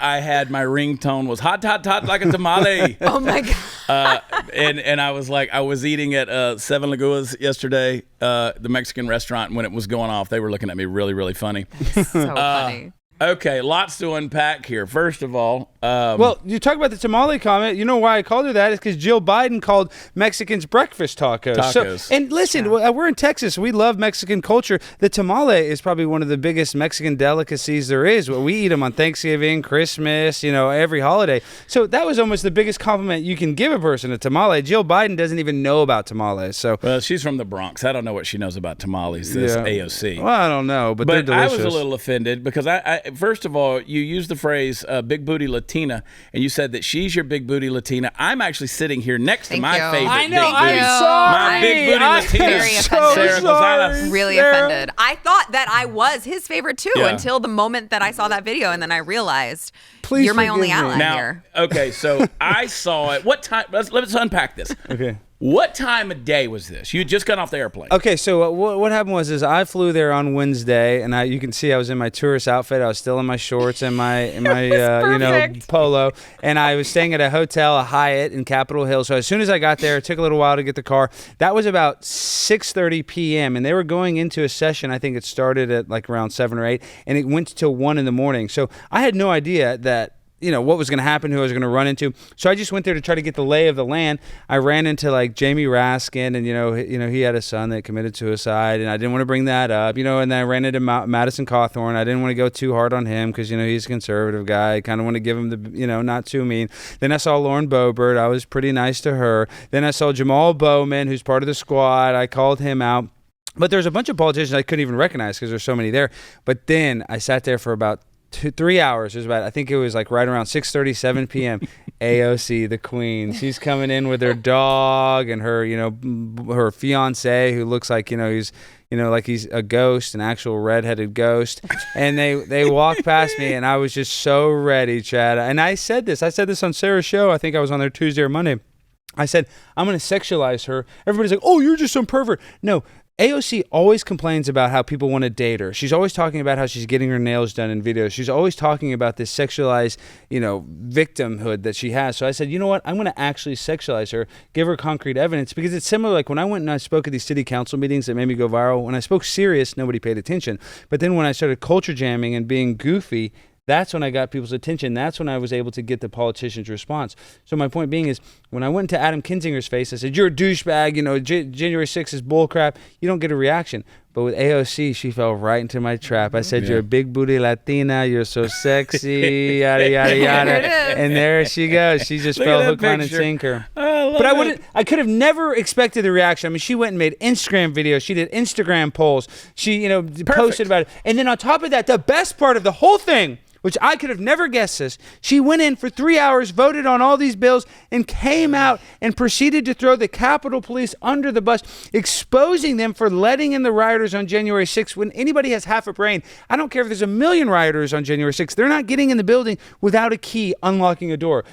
I had my ringtone was hot, hot, hot like a tamale. Oh my God. And I was like, I was eating at Seven Lagoas yesterday, the Mexican restaurant, and when it was going off, they were looking at me really, really funny. So funny. Okay, lots to unpack here. First of all, well, you talk about the tamale comment. You know why I called her that? It's because Jill Biden called Mexicans breakfast tacos. So, and listen, we're in Texas. We love Mexican culture. The tamale is probably one of the biggest Mexican delicacies there is. We eat them on Thanksgiving, Christmas, every holiday. So that was almost the biggest compliment you can give a person, a tamale. Jill Biden doesn't even know about tamales. So, well, she's from the Bronx. I don't know what she knows about tamales, this AOC. Well, I don't know, but they're delicious. I was a little offended because first of all, you used the phrase big booty Latina, and you said that she's your big booty Latina. I'm actually sitting here next to my favorite I know, big booty. I'm sorry. My big booty Latina. Very offended. Sara Gonzales. Really offended. I thought that I was his favorite too until the moment that I saw that video, and then I realized you're my only ally here. Okay, so I saw it. What time? Let's unpack this. Okay. What time of day was this? You had just got off the airplane. Okay, so what happened was I flew there on Wednesday, and you can see I was in my tourist outfit. I was still in my shorts and my polo, and I was staying at a hotel, a Hyatt in Capitol Hill. So as soon as I got there, it took a little while to get the car. That was about 6:30 p.m., and they were going into a session. I think it started at like around 7 or 8, and it went till 1 in the morning. So I had no idea that what was going to happen, who I was going to run into. So I just went there to try to get the lay of the land. I ran into like Jamie Raskin, and he had a son that committed suicide, and I didn't want to bring that up, and then I ran into Madison Cawthorn. I didn't want to go too hard on him because he's a conservative guy. I kind of want to give him the not too mean. Then I saw Lauren Boebert. I was pretty nice to her. Then I saw Jamal Bowman, who's part of the squad. I called him out. But there's a bunch of politicians I couldn't even recognize because there's so many there. But then I sat there for about 3 hours. I think it was like right around 6:30, 7 p.m. AOC, the queen. She's coming in with her dog and her, her fiance, who looks like, he's, like he's a ghost, an actual redheaded ghost. And they walked past me, and I was just so ready, Chad. And I said this on Sarah's show. I think I was on there Tuesday or Monday. I said, I'm going to sexualize her. Everybody's like, oh, you're just some pervert. No. AOC always complains about how people want to date her. She's always talking about how she's getting her nails done in videos. She's always talking about this sexualized, victimhood that she has. So I said, you know what? I'm going to actually sexualize her, give her concrete evidence, because it's similar. Like when I went and I spoke at these city council meetings that made me go viral, when I spoke serious, nobody paid attention. But then when I started culture jamming and being goofy, that's when I got people's attention. That's when I was able to get the politician's response. So my point being is, when I went to Adam Kinzinger's face, I said, you're a douchebag, January 6th is bullcrap. You don't get a reaction. But with AOC, she fell right into my trap. I said, you're a big booty Latina. You're so sexy, yada, yada, yada. And there she goes. She just fell hook, line, and sinker. But I could have never expected the reaction. I mean, she went and made Instagram videos. She did Instagram polls. She, posted about it. And then on top of that, the best part of the whole thing, which I could have never guessed this, she went in for 3 hours, voted on all these bills, and came out and proceeded to throw the Capitol Police under the bus, exposing them for letting in the rioters on January 6th. When anybody has half a brain, I don't care if there's 1 million rioters on January 6th, they're not getting in the building without a key unlocking a door.